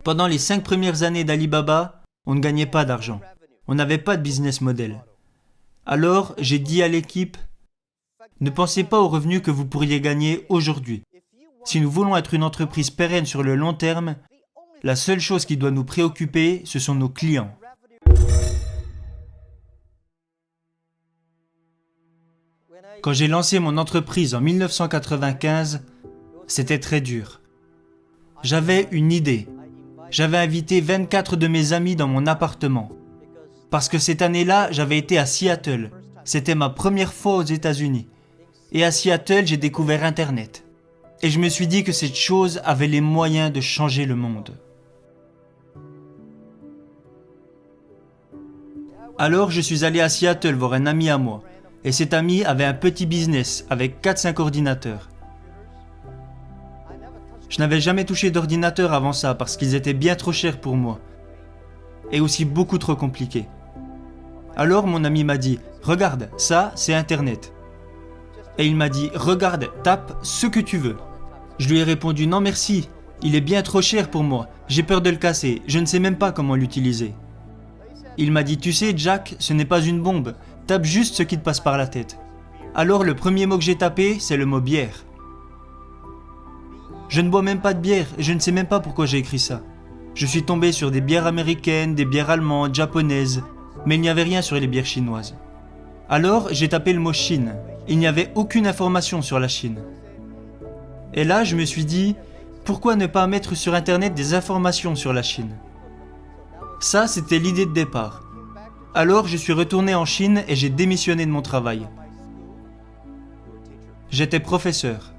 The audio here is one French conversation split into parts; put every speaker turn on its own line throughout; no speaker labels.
Pendant les 5 premières années d'Alibaba, on ne gagnait pas d'argent. On n'avait pas de business model. Alors, j'ai dit à l'équipe, ne pensez pas aux revenus que vous pourriez gagner aujourd'hui. Si nous voulons être une entreprise pérenne sur le long terme, la seule chose qui doit nous préoccuper, ce sont nos clients. Quand j'ai lancé mon entreprise en 1995, c'était très dur. J'avais une idée. J'avais invité 24 de mes amis dans mon appartement. Parce que cette année-là, j'avais été à Seattle. C'était ma première fois aux États-Unis. Et à Seattle, j'ai découvert Internet. Et je me suis dit que cette chose avait les moyens de changer le monde. Alors, je suis allé à Seattle voir un ami à moi. Et cet ami avait un petit business avec 4-5 ordinateurs. Je n'avais jamais touché d'ordinateur avant ça parce qu'ils étaient bien trop chers pour moi. Et aussi beaucoup trop compliqués. Alors mon ami m'a dit, regarde, ça c'est Internet. Et il m'a dit, regarde, tape ce que tu veux. Je lui ai répondu, non merci, il est bien trop cher pour moi, j'ai peur de le casser, je ne sais même pas comment l'utiliser. Il m'a dit, tu sais Jack, ce n'est pas une bombe, tape juste ce qui te passe par la tête. Alors le premier mot que j'ai tapé, c'est le mot bière. Je ne bois même pas de bière, je ne sais même pas pourquoi j'ai écrit ça. Je suis tombé sur des bières américaines, des bières allemandes, japonaises, mais il n'y avait rien sur les bières chinoises. Alors j'ai tapé le mot Chine. Il n'y avait aucune information sur la Chine. Et là je me suis dit, pourquoi ne pas mettre sur internet des informations sur la Chine? Ça c'était l'idée de départ. Alors je suis retourné en Chine et j'ai démissionné de mon travail. J'étais professeur.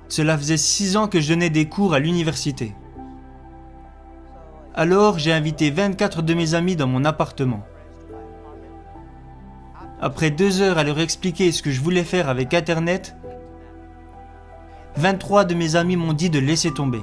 Cela faisait 6 ans que je donnais des cours à l'université. Alors j'ai invité 24 de mes amis dans mon appartement. Après 2 heures à leur expliquer ce que je voulais faire avec Internet, 23 de mes amis m'ont dit de laisser tomber.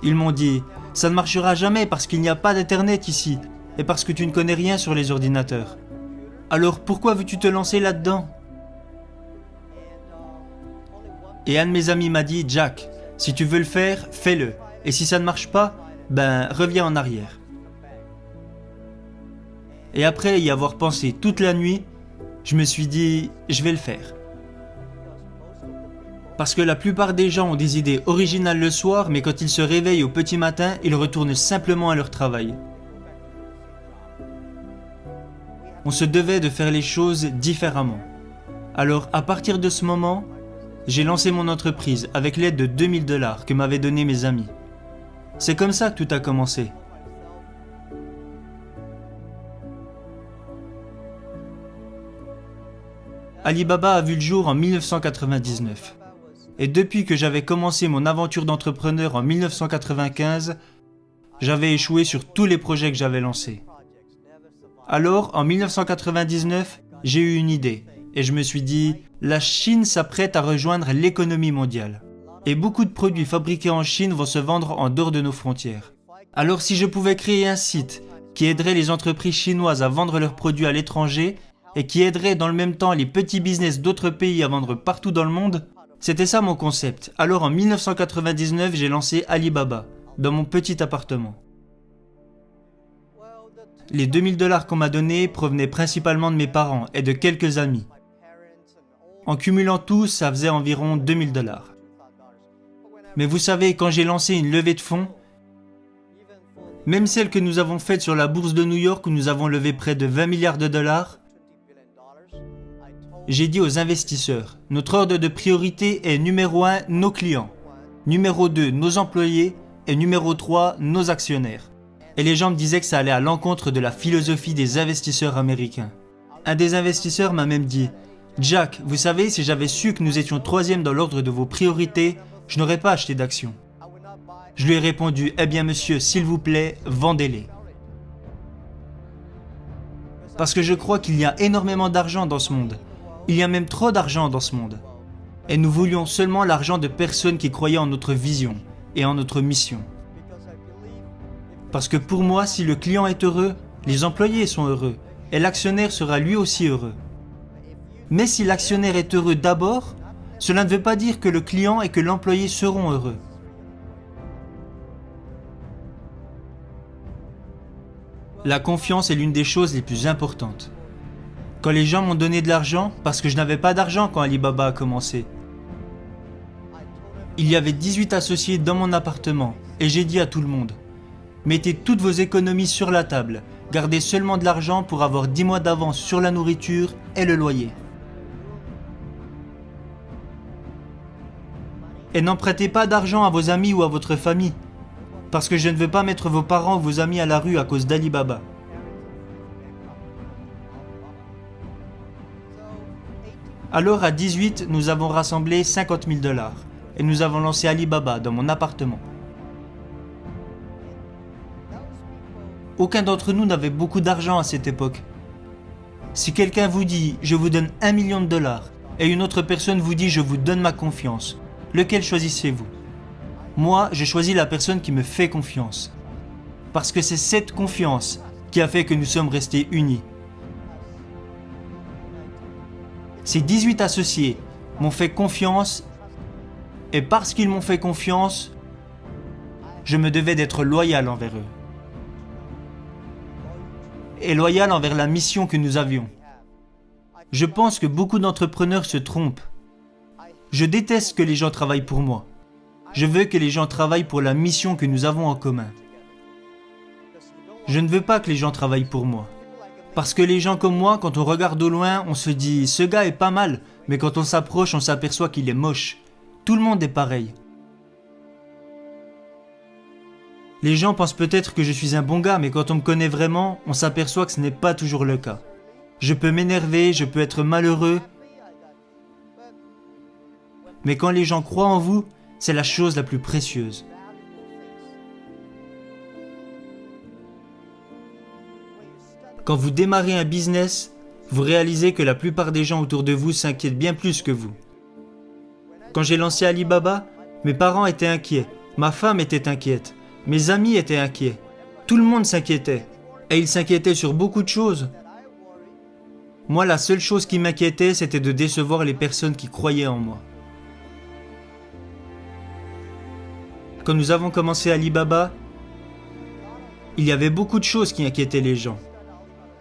Ils m'ont dit, ça ne marchera jamais parce qu'il n'y a pas d'Internet ici et parce que tu ne connais rien sur les ordinateurs. Alors pourquoi veux-tu te lancer là-dedans? Et un de mes amis m'a dit, Jack, si tu veux le faire, fais-le. Et si ça ne marche pas, reviens en arrière. Et après y avoir pensé toute la nuit, je me suis dit, je vais le faire. Parce que la plupart des gens ont des idées originales le soir, mais quand ils se réveillent au petit matin, ils retournent simplement à leur travail. On se devait de faire les choses différemment. Alors à partir de ce moment, j'ai lancé mon entreprise avec l'aide de 2000 $ que m'avaient donné mes amis. C'est comme ça que tout a commencé. Alibaba a vu le jour en 1999. Et depuis que j'avais commencé mon aventure d'entrepreneur en 1995, j'avais échoué sur tous les projets que j'avais lancés. Alors, en 1999, j'ai eu une idée. Et je me suis dit, la Chine s'apprête à rejoindre l'économie mondiale. Et beaucoup de produits fabriqués en Chine vont se vendre en dehors de nos frontières. Alors si je pouvais créer un site qui aiderait les entreprises chinoises à vendre leurs produits à l'étranger et qui aiderait dans le même temps les petits business d'autres pays à vendre partout dans le monde, c'était ça mon concept. Alors en 1999, j'ai lancé Alibaba, dans mon petit appartement. Les 2000 $ qu'on m'a donnés provenaient principalement de mes parents et de quelques amis. En cumulant tout, ça faisait environ 2000 $. Mais vous savez, quand j'ai lancé une levée de fonds, même celle que nous avons faite sur la bourse de New York où nous avons levé près de 20 milliards de dollars, j'ai dit aux investisseurs, notre ordre de priorité est numéro 1, nos clients, numéro 2, nos employés et numéro 3, nos actionnaires. Et les gens me disaient que ça allait à l'encontre de la philosophie des investisseurs américains. Un des investisseurs m'a même dit, Jack, vous savez, si j'avais su que nous étions 3e dans l'ordre de vos priorités, je n'aurais pas acheté d'actions. Je lui ai répondu, eh bien monsieur, s'il vous plaît, vendez-les. Parce que je crois qu'il y a énormément d'argent dans ce monde. Il y a même trop d'argent dans ce monde. Et nous voulions seulement l'argent de personnes qui croyaient en notre vision et en notre mission. Parce que pour moi, si le client est heureux, les employés sont heureux et l'actionnaire sera lui aussi heureux. Mais si l'actionnaire est heureux d'abord, cela ne veut pas dire que le client et que l'employé seront heureux. La confiance est l'une des choses les plus importantes. Quand les gens m'ont donné de l'argent, parce que je n'avais pas d'argent quand Alibaba a commencé, il y avait 18 associés dans mon appartement et j'ai dit à tout le monde: mettez toutes vos économies sur la table, gardez seulement de l'argent pour avoir 10 mois d'avance sur la nourriture et le loyer. Et n'empruntez pas d'argent à vos amis ou à votre famille, parce que je ne veux pas mettre vos parents ou vos amis à la rue à cause d'Alibaba. Alors à 18, nous avons rassemblé 50 000 $ et nous avons lancé Alibaba dans mon appartement. Aucun d'entre nous n'avait beaucoup d'argent à cette époque. Si quelqu'un vous dit « je vous donne 1 million de dollars » et une autre personne vous dit « je vous donne ma confiance », lequel choisissez-vous? Moi, je choisis la personne qui me fait confiance. Parce que c'est cette confiance qui a fait que nous sommes restés unis. Ces 18 associés m'ont fait confiance et parce qu'ils m'ont fait confiance, je me devais d'être loyal envers eux. Et loyal envers la mission que nous avions. Je pense que beaucoup d'entrepreneurs se trompent. Je déteste que les gens travaillent pour moi. Je veux que les gens travaillent pour la mission que nous avons en commun. Je ne veux pas que les gens travaillent pour moi. Parce que les gens comme moi, quand on regarde au loin, on se dit « ce gars est pas mal », mais quand on s'approche, on s'aperçoit qu'il est moche. Tout le monde est pareil. Les gens pensent peut-être que je suis un bon gars, mais quand on me connaît vraiment, on s'aperçoit que ce n'est pas toujours le cas. Je peux m'énerver, je peux être malheureux, mais quand les gens croient en vous, c'est la chose la plus précieuse. Quand vous démarrez un business, vous réalisez que la plupart des gens autour de vous s'inquiètent bien plus que vous. Quand j'ai lancé Alibaba, mes parents étaient inquiets, ma femme était inquiète, mes amis étaient inquiets. Tout le monde s'inquiétait. Et ils s'inquiétaient sur beaucoup de choses. Moi, la seule chose qui m'inquiétait, c'était de décevoir les personnes qui croyaient en moi. Quand nous avons commencé Alibaba, il y avait beaucoup de choses qui inquiétaient les gens.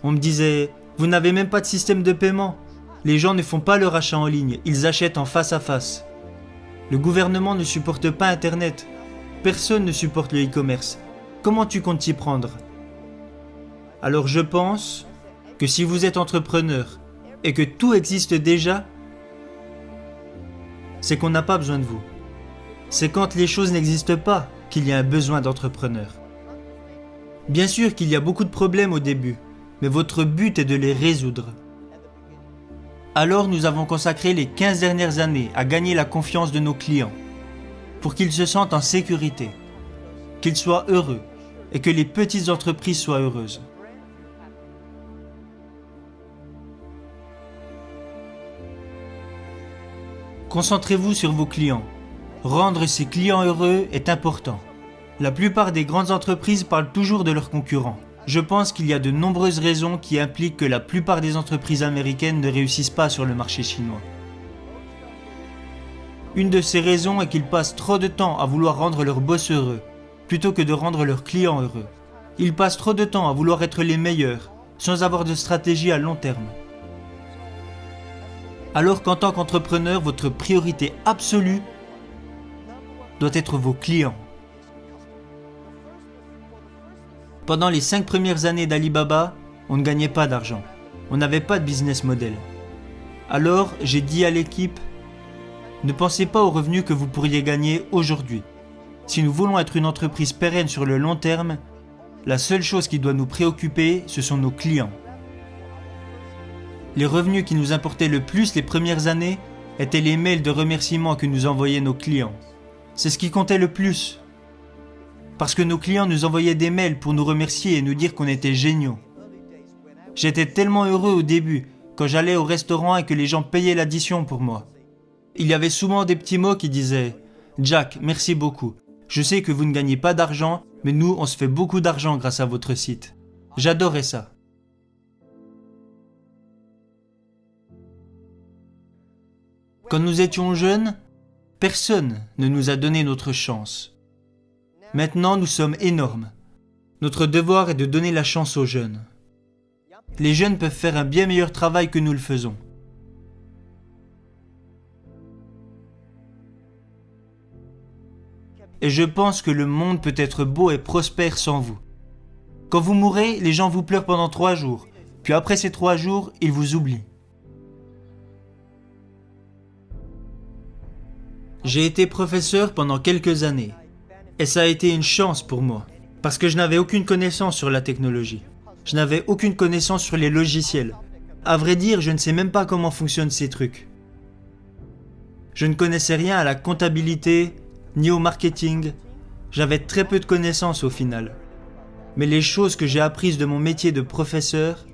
On me disait « vous n'avez même pas de système de paiement. Les gens ne font pas leur achat en ligne, ils achètent en face à face. Le gouvernement ne supporte pas Internet. Personne ne supporte le e-commerce. Comment tu comptes t'y prendre ?» Alors je pense que si vous êtes entrepreneur et que tout existe déjà, c'est qu'on n'a pas besoin de vous. C'est quand les choses n'existent pas qu'il y a un besoin d'entrepreneur. Bien sûr qu'il y a beaucoup de problèmes au début, mais votre but est de les résoudre. Alors nous avons consacré les 15 dernières années à gagner la confiance de nos clients, pour qu'ils se sentent en sécurité, qu'ils soient heureux et que les petites entreprises soient heureuses. Concentrez-vous sur vos clients. Rendre ses clients heureux est important. La plupart des grandes entreprises parlent toujours de leurs concurrents. Je pense qu'il y a de nombreuses raisons qui impliquent que la plupart des entreprises américaines ne réussissent pas sur le marché chinois. Une de ces raisons est qu'ils passent trop de temps à vouloir rendre leurs boss heureux, plutôt que de rendre leurs clients heureux. Ils passent trop de temps à vouloir être les meilleurs, sans avoir de stratégie à long terme. Alors qu'en tant qu'entrepreneur, votre priorité absolue doit être vos clients. Pendant les 5 premières années d'Alibaba, on ne gagnait pas d'argent. On n'avait pas de business model. Alors, j'ai dit à l'équipe, ne pensez pas aux revenus que vous pourriez gagner aujourd'hui. Si nous voulons être une entreprise pérenne sur le long terme, la seule chose qui doit nous préoccuper, ce sont nos clients. Les revenus qui nous importaient le plus les premières années étaient les mails de remerciements que nous envoyaient nos clients. C'est ce qui comptait le plus. Parce que nos clients nous envoyaient des mails pour nous remercier et nous dire qu'on était géniaux. J'étais tellement heureux au début, quand j'allais au restaurant et que les gens payaient l'addition pour moi. Il y avait souvent des petits mots qui disaient « Jack, merci beaucoup. Je sais que vous ne gagnez pas d'argent, mais nous, on se fait beaucoup d'argent grâce à votre site. » J'adorais ça. Quand nous étions jeunes, personne ne nous a donné notre chance. Maintenant, nous sommes énormes. Notre devoir est de donner la chance aux jeunes. Les jeunes peuvent faire un bien meilleur travail que nous le faisons. Et je pense que le monde peut être beau et prospère sans vous. Quand vous mourrez, les gens vous pleurent pendant 3 jours. Puis après ces 3 jours, ils vous oublient. J'ai été professeur pendant quelques années. Et ça a été une chance pour moi. Parce que je n'avais aucune connaissance sur la technologie. Je n'avais aucune connaissance sur les logiciels. À vrai dire, je ne sais même pas comment fonctionnent ces trucs. Je ne connaissais rien à la comptabilité, ni au marketing. J'avais très peu de connaissances au final. Mais les choses que j'ai apprises de mon métier de professeur